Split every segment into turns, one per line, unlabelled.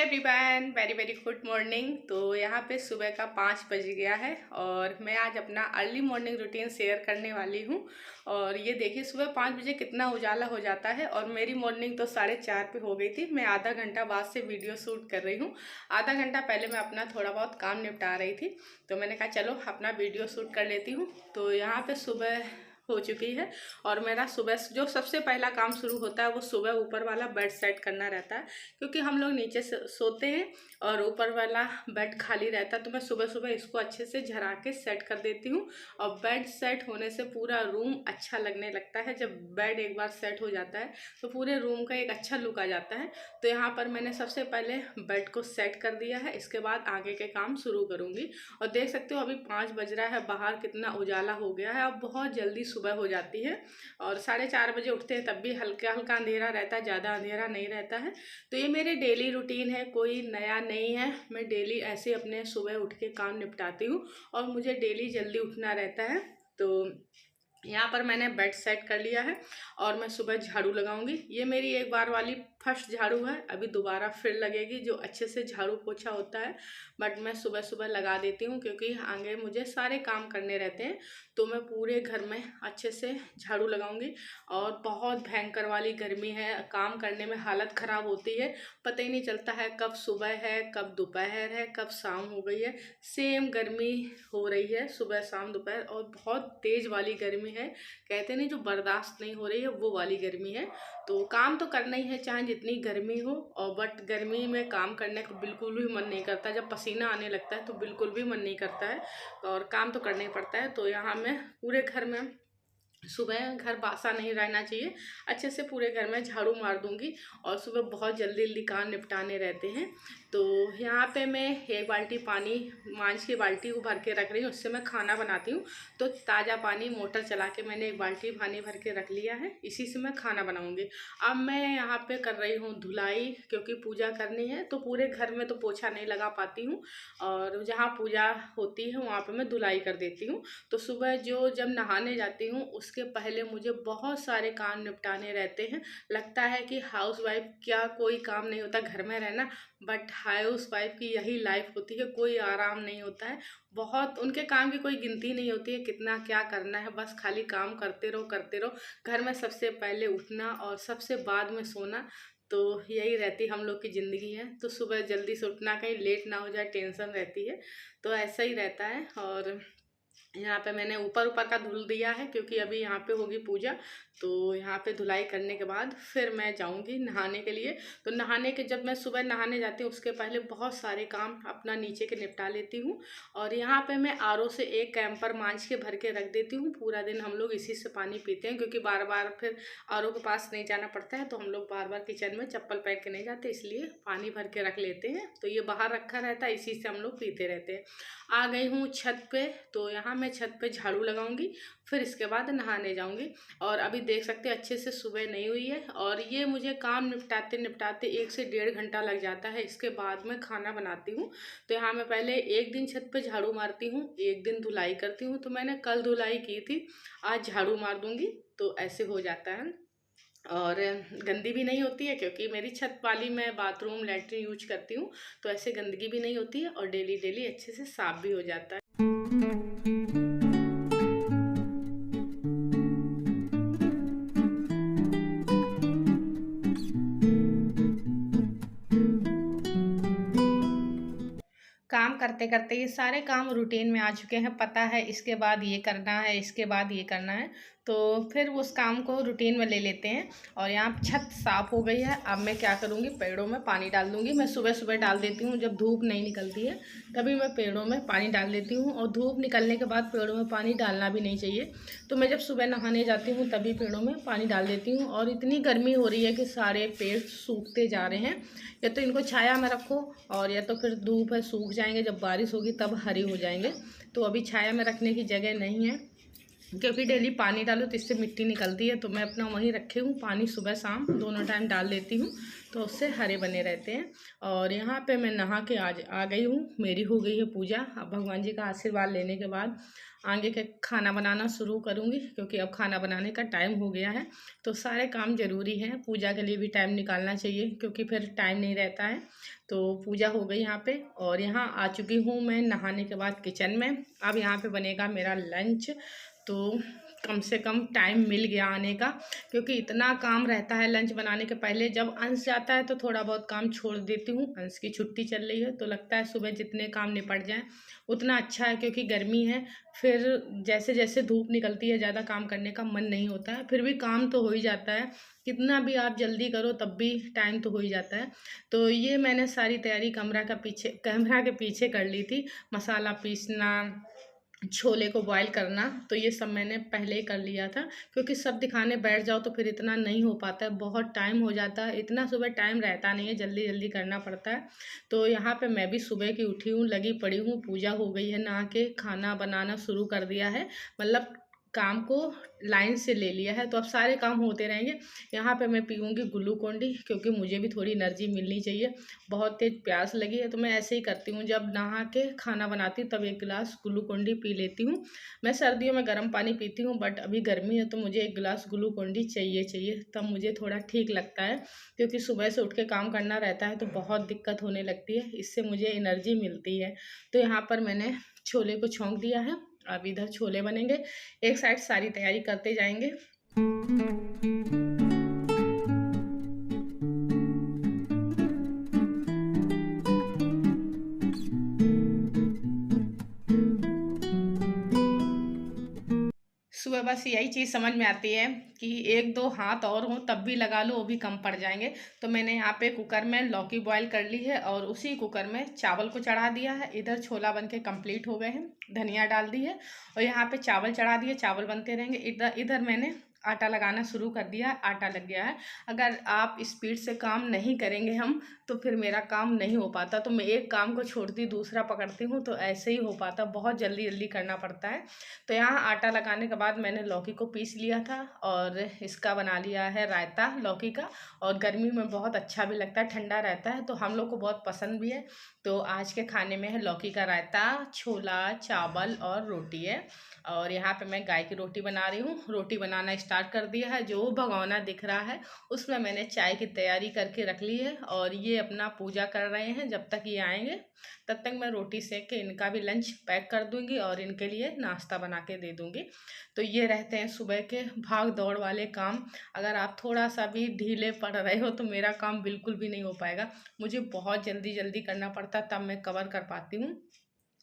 Everyone, very very good morning. तो यहाँ पे सुबह का 5 बज गया है और मैं आज अपना अर्ली मॉर्निंग रूटीन शेयर करने वाली हूँ। और ये देखिए सुबह 5 बजे कितना उजाला हो जाता है और मेरी मॉर्निंग तो 4:30 पे हो गई थी। मैं आधा घंटा बाद से वीडियो शूट कर रही हूँ। आधा घंटा पहले मैं अपना थोड़ा बहुत काम निपटा रही थी, तो मैंने कहा चलो अपना वीडियो शूट कर लेती हूँ। तो यहाँ पर सुबह हो चुकी है और मेरा सुबह जो सबसे पहला काम शुरू होता है वो सुबह ऊपर वाला बेड सेट करना रहता है, क्योंकि हम लोग नीचे से सोते हैं और ऊपर वाला बेड खाली रहता है। तो मैं सुबह सुबह इसको अच्छे से झरा के सेट कर देती हूँ और बेड सेट होने से पूरा रूम अच्छा लगने लगता है। जब बेड एक बार सेट हो जाता है तो पूरे रूम का एक अच्छा लुक आ जाता है। तो यहाँ पर मैंने सबसे पहले बेड को सेट कर दिया है, इसके बाद आगे के काम शुरू करूँगी। और देख सकते हो अभी 5 बज रहा है, बाहर कितना उजाला हो गया है। अब बहुत जल्दी सुबह हो जाती है और 4:30 बजे उठते हैं, तब भी हल्का हल्का अंधेरा रहता है, ज़्यादा अंधेरा नहीं रहता है। तो ये मेरे डेली रूटीन है, कोई नया नहीं है। मैं डेली ऐसे अपने सुबह उठ के काम निपटाती हूँ और मुझे डेली जल्दी उठना रहता है। तो यहाँ पर मैंने बेड सेट कर लिया है और मैं सुबह झाड़ू लगाऊंगी। ये मेरी एक बार वाली फर्स्ट झाड़ू है, अभी दोबारा फिर लगेगी जो अच्छे से झाड़ू पोछा होता है। बट मैं सुबह सुबह लगा देती हूँ क्योंकि आगे मुझे सारे काम करने रहते हैं। तो मैं पूरे घर में अच्छे से झाड़ू लगाऊंगी। और बहुत भयंकर वाली गर्मी है, काम करने में हालत ख़राब होती है। पता ही नहीं चलता है कब सुबह है, कब दोपहर है, कब शाम हो गई है। सेम गर्मी हो रही है सुबह शाम दोपहर, और बहुत तेज़ वाली गर्मी है। कहते नहीं जो बर्दाश्त नहीं हो रही है वो वाली गर्मी है। तो काम तो करना ही है चाहे जितनी गर्मी हो। और बट गर्मी में काम करने को बिल्कुल भी मन नहीं करता। जब पसीना आने लगता है तो बिल्कुल भी मन नहीं करता है और काम तो करना ही पड़ता है। तो यहाँ मैं पूरे घर में सुबह घर बासा नहीं रहना चाहिए, अच्छे से पूरे घर में झाड़ू मार दूंगी। और सुबह बहुत जल्दी जल्दी काम निपटाने रहते हैं। तो यहाँ पे मैं 1 बाल्टी पानी मांझ की बाल्टी को भर के रख रही हूँ, उससे मैं खाना बनाती हूँ। तो ताज़ा पानी मोटर चला के मैंने 1 बाल्टी पानी भर के रख लिया है, इसी से मैं खाना बनाऊँगी। अब मैं यहाँ पे कर रही हूँ धुलाई, क्योंकि पूजा करनी है तो पूरे घर में तो पोछा नहीं लगा पाती हूँ और जहाँ पूजा होती है वहाँ पर मैं धुलाई कर देती हूँ। तो सुबह जब नहाने जाती हूँ उसके पहले मुझे बहुत सारे काम निपटाने रहते हैं। लगता है कि हाउस वाइफ क्या कोई काम नहीं होता घर में रहना, बट हाउस वाइफ की यही लाइफ होती है, कोई आराम नहीं होता है। बहुत उनके काम की कोई गिनती नहीं होती है कितना क्या करना है, बस खाली काम करते रहो करते रहो। घर में सबसे पहले उठना और सबसे बाद में सोना, तो यही रहती हम लोग की ज़िंदगी है। तो सुबह जल्दी से उठना, कहीं लेट ना हो जाए, टेंशन रहती है। तो ऐसा ही रहता है। और यहाँ पे मैंने ऊपर का धुल दिया है क्योंकि अभी यहाँ पे होगी पूजा। तो यहाँ पे धुलाई करने के बाद फिर मैं जाऊँगी नहाने के लिए। तो नहाने के जब मैं सुबह नहाने जाती हूँ उसके पहले बहुत सारे काम अपना नीचे के निपटा लेती हूँ। और यहाँ पे मैं आरओ से 1 कैंपर मांझ के भर के रख देती हूँ। पूरा दिन हम लोग इसी से पानी पीते हैं, क्योंकि बार बार फिर आरओ के पास नहीं जाना पड़ता है। तो हम लोग बार बार किचन में चप्पल पहन के नहीं जाते, इसलिए पानी भर के रख लेते हैं। तो ये बाहर रखा रहता है, इसी से हम लोग पीते रहते हैं। आ गई हूँ छत पे, तो यहाँ मैं छत पे झाड़ू लगाऊंगी, फिर इसके बाद नहाने जाऊंगी। और अभी देख सकते हैं अच्छे से सुबह नहीं हुई है और ये मुझे काम निपटाते निपटाते 1 से 1.5 घंटा लग जाता है। इसके बाद मैं खाना बनाती हूँ। तो यहाँ मैं पहले एक दिन छत पे झाड़ू मारती हूँ, एक दिन धुलाई करती हूँ। तो मैंने कल धुलाई की थी, आज झाड़ू मार दूंगी, तो ऐसे हो जाता है। और गंदी भी नहीं होती है क्योंकि मेरी छत वाली मैं बाथरूम लैट्रिन यूज करती हूँ, तो ऐसे गंदगी भी नहीं होती है और डेली डेली अच्छे से साफ भी हो जाता है। काम करते करते ये सारे काम रूटीन में आ चुके हैं, पता है इसके बाद ये करना है, इसके बाद ये करना है। तो फिर उस काम को रूटीन में ले लेते हैं। और यहाँ छत साफ़ हो गई है। अब मैं क्या करूँगी, पेड़ों में पानी डाल दूँगी। मैं सुबह सुबह डाल देती हूँ, जब धूप नहीं निकलती है तभी मैं पेड़ों में पानी डाल देती हूँ। और धूप निकलने के बाद पेड़ों में पानी डालना भी नहीं चाहिए। तो मैं जब सुबह नहाने जाती हूँ तभी पेड़ों में पानी डाल देती हूँ। और इतनी गर्मी हो रही है कि सारे पेड़ सूखते जा रहे हैं। या तो इनको छाया में रखो और या तो फिर धूप है सूख जाएंगे, जब बारिश होगी तब हरी हो जाएंगे। तो अभी छाया में रखने की जगह नहीं है, क्योंकि डेली पानी डालो तो इससे मिट्टी निकलती है। तो मैं अपना वहीं रखे हूँ, पानी सुबह शाम दोनों टाइम डाल देती हूँ। तो उससे हरे बने रहते हैं। और यहाँ पे मैं नहा के आज आ गई हूँ, मेरी हो गई है पूजा। अब भगवान जी का आशीर्वाद लेने के बाद आगे के खाना बनाना शुरू करूँगी, क्योंकि अब खाना बनाने का टाइम हो गया है। तो सारे काम ज़रूरी हैं, पूजा के लिए भी टाइम निकालना चाहिए, क्योंकि फिर टाइम नहीं रहता है। तो पूजा हो गई यहाँ पे, और यहाँ आ चुकी हूँ मैं नहाने के बाद किचन में। अब यहाँ पे बनेगा मेरा लंच। तो कम से कम टाइम मिल गया आने का, क्योंकि इतना काम रहता है लंच बनाने के पहले। जब अंश जाता है तो थोड़ा बहुत काम छोड़ देती हूँ, अंश की छुट्टी चल रही है तो लगता है सुबह जितने काम निपट जाएं उतना अच्छा है, क्योंकि गर्मी है। फिर जैसे जैसे धूप निकलती है ज़्यादा काम करने का मन नहीं होता है, फिर भी काम तो हो ही जाता है। कितना भी आप जल्दी करो तब भी टाइम तो हो ही जाता है। तो ये मैंने सारी तैयारी कैमरा के पीछे कर ली थी। मसाला पीसना, छोले को बॉईल करना, तो ये सब मैंने पहले ही कर लिया था, क्योंकि सब दिखाने बैठ जाओ तो फिर इतना नहीं हो पाता है, बहुत टाइम हो जाता है। इतना सुबह टाइम रहता नहीं है, जल्दी जल्दी करना पड़ता है। तो यहाँ पे मैं भी सुबह की उठी हूँ, लगी पड़ी हूँ, पूजा हो गई है, नहा के खाना बनाना शुरू कर दिया है। मतलब काम को लाइन से ले लिया है, तो अब सारे काम होते रहेंगे। यहाँ पे मैं पीऊँगी ग्लूकोन-डी, क्योंकि मुझे भी थोड़ी एनर्जी मिलनी चाहिए। बहुत तेज़ प्यास लगी है, तो मैं ऐसे ही करती हूँ, जब नहा के खाना बनाती हूँ तब एक गिलास ग्लूकोन-डी पी लेती हूँ। मैं सर्दियों में गर्म पानी पीती हूँ, बट अभी गर्मी है तो मुझे एक गिलास ग्लूकोन-डी चाहिए, तब मुझे थोड़ा ठीक लगता है। क्योंकि सुबह से उठ के काम करना रहता है तो बहुत दिक्कत होने लगती है, इससे मुझे एनर्जी मिलती है। तो यहाँ पर मैंने छोले को छौंक दिया है, अब इधर छोले बनेंगे, एक साइड सारी तैयारी करते जाएंगे। सुबह बस यही चीज़ समझ में आती है कि एक दो हाथ और हों तब भी लगा लो, वो भी कम पड़ जाएंगे। तो मैंने यहाँ पे कुकर में लौकी बॉईल कर ली है, और उसी कुकर में चावल को चढ़ा दिया है। इधर छोला बन के कंप्लीट हो गए हैं, धनिया डाल दी है, और यहाँ पे चावल चढ़ा दिए, चावल बनते रहेंगे। इधर इधर मैंने आटा लगाना शुरू कर दिया है, आटा लग गया है। अगर आप स्पीड से काम नहीं करेंगे हम, तो फिर मेरा काम नहीं हो पाता। तो मैं एक काम को छोड़ती दूसरा पकड़ती हूँ, तो ऐसे ही हो पाता, बहुत जल्दी जल्दी करना पड़ता है। तो यहाँ आटा लगाने के बाद मैंने लौकी को पीस लिया था, और इसका बना लिया है रायता लौकी का। और गर्मी में बहुत अच्छा भी लगता है, ठंडा रहता है, तो हम लोग को बहुत पसंद भी है। तो आज के खाने में है लौकी का रायता, छोला, चावल और रोटी है। और यहाँ पे मैं गाय की रोटी बना रही हूँ, रोटी बनाना स्टार्ट कर दिया है। जो भगोना दिख रहा है उसमें मैंने चाय की तैयारी करके रख ली है, और ये अपना पूजा कर रहे हैं। जब तक ये आएंगे तब तक मैं रोटी सेक के इनका भी लंच पैक कर दूंगी, और इनके लिए नाश्ता बना के दे दूंगी। तो ये रहते हैं सुबह के भाग दौड़ वाले काम। अगर आप थोड़ा सा भी ढीले पड़ रहे हो तो मेरा काम बिल्कुल भी नहीं हो पाएगा। मुझे बहुत जल्दी जल्दी करना पड़ता, तब मैं कवर कर पाती हूँ।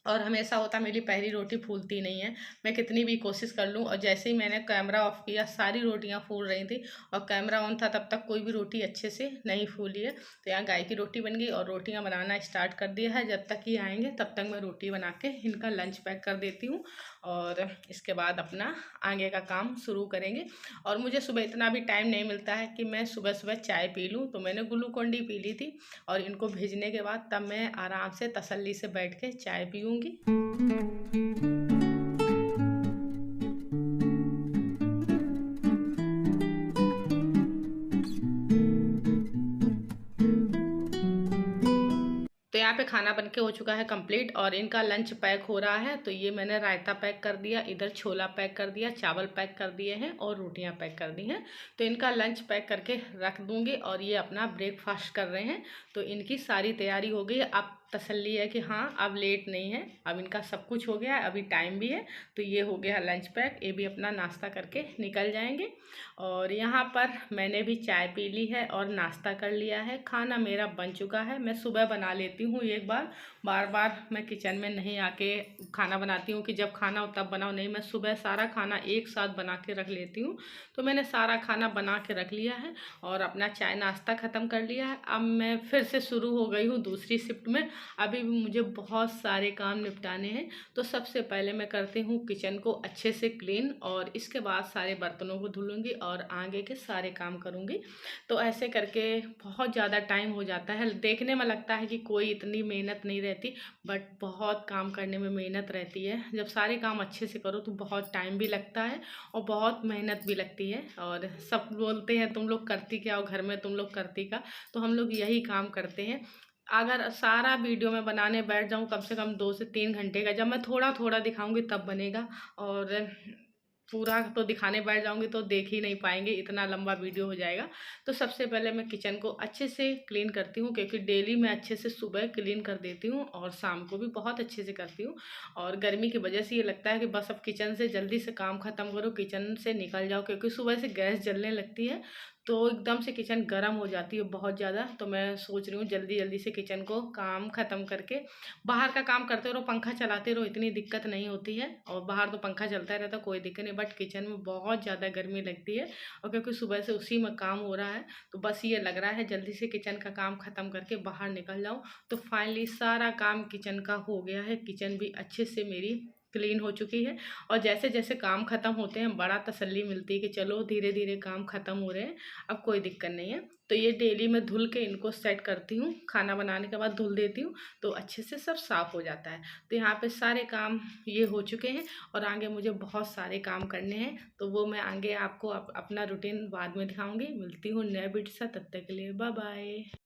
और हमेशा होता मेरी पहली रोटी फूलती नहीं है, मैं कितनी भी कोशिश कर लूँ। और जैसे ही मैंने कैमरा ऑफ किया सारी रोटियां फूल रही थी, और कैमरा ऑन था तब तक कोई भी रोटी अच्छे से नहीं फूली है। तो यहाँ गाय की रोटी बन गई, और रोटियां बनाना स्टार्ट कर दिया है। जब तक ये आएंगे तब तक मैं रोटी बना के इनका लंच पैक कर देती हूँ, और इसके बाद अपना आगे का काम शुरू करेंगे। और मुझे सुबह इतना भी टाइम नहीं मिलता है कि मैं सुबह सुबह चाय पी लूँ, तो मैंने ग्लूकोन-डी पी ली थी, और इनको भेजने के बाद तब मैं आराम से तसल्ली से बैठ के चाय पीऊँगी। तो यहाँ पे खाना बनके हो चुका है कंप्लीट, और इनका लंच पैक हो रहा है। तो ये मैंने रायता पैक कर दिया, इधर छोला पैक कर दिया, चावल पैक कर दिए हैं, और रोटियां पैक कर दी हैं। तो इनका लंच पैक करके रख दूंगी, और ये अपना ब्रेकफास्ट कर रहे हैं। तो इनकी सारी तैयारी हो गई। अब तसल्ली है कि हाँ अब लेट नहीं है, अब इनका सब कुछ हो गया है, अभी टाइम भी है। तो ये हो गया लंच पैक, ये भी अपना नाश्ता करके निकल जाएंगे। और यहाँ पर मैंने भी चाय पी ली है और नाश्ता कर लिया है। खाना मेरा बन चुका है, मैं सुबह बना लेती हूँ एक बार, बार बार मैं किचन में नहीं आके खाना बनाती हूँ कि जब खाना हो तब बनाओ, नहीं, मैं सुबह सारा खाना एक साथ बना के रख लेती हूँ। तो मैंने सारा खाना बना के रख लिया है, और अपना चाय नाश्ता ख़त्म कर लिया है। अब मैं फिर से शुरू हो गई हूँ दूसरी शिफ्ट में। अभी भी मुझे बहुत सारे काम निपटाने हैं। तो सबसे पहले मैं करती हूँ किचन को अच्छे से क्लीन, और इसके बाद सारे बर्तनों को धुलूँगी और आगे के सारे काम करूँगी। तो ऐसे करके बहुत ज़्यादा टाइम हो जाता है। देखने में लगता है कि कोई इतनी मेहनत नहीं रहती, बट बहुत काम करने में मेहनत रहती है। जब सारे काम अच्छे से करो तो बहुत टाइम भी लगता है और बहुत मेहनत भी लगती है। और सब बोलते हैं तुम लोग करती क्या हो घर में, तुम लोग करती का, तो हम लोग यही काम करते हैं। अगर सारा वीडियो में बनाने बैठ जाऊँ कम से कम 2 से 3 घंटे का, जब मैं थोड़ा थोड़ा दिखाऊंगी तब बनेगा। और पूरा तो दिखाने बैठ जाऊंगी तो देख ही नहीं पाएंगे, इतना लंबा वीडियो हो जाएगा। तो सबसे पहले मैं किचन को अच्छे से क्लीन करती हूँ, क्योंकि डेली मैं अच्छे से सुबह क्लीन कर देती हूँ और शाम को भी बहुत अच्छे से करती हूँ। और गर्मी की वजह से ये लगता है कि बस अब किचन से जल्दी से काम ख़त्म करो, किचन से निकल जाओ, क्योंकि सुबह से गैस जलने लगती है तो एकदम से किचन गर्म हो जाती है बहुत ज़्यादा। तो मैं सोच रही हूँ जल्दी जल्दी से किचन को काम ख़त्म करके बाहर का काम करते रहो, पंखा चलाते रहो, इतनी दिक्कत नहीं होती है। और बाहर तो पंखा चलता रहता, कोई दिक्कत नहीं, बट किचन में बहुत ज़्यादा गर्मी लगती है। और क्योंकि सुबह से उसी में काम हो रहा है तो बस ये लग रहा है जल्दी से किचन का काम ख़त्म करके बाहर निकल जाऊँ। तो फाइनली सारा काम किचन का हो गया है, किचन भी अच्छे से मेरी क्लीन हो चुकी है। और जैसे जैसे काम ख़त्म होते हैं बड़ा तसल्ली मिलती है कि चलो धीरे धीरे काम ख़त्म हो रहे हैं, अब कोई दिक्कत नहीं है। तो ये डेली मैं धुल के इनको सेट करती हूँ, खाना बनाने के बाद धुल देती हूँ तो अच्छे से सब साफ़ हो जाता है। तो यहाँ पे सारे काम ये हो चुके हैं और आगे मुझे बहुत सारे काम करने हैं, तो वो मैं आगे आपको अपना रूटीन बाद में दिखाऊंगी। मिलती हूँ नए वीडियो के साथ, तब तक के लिए बाय बाय।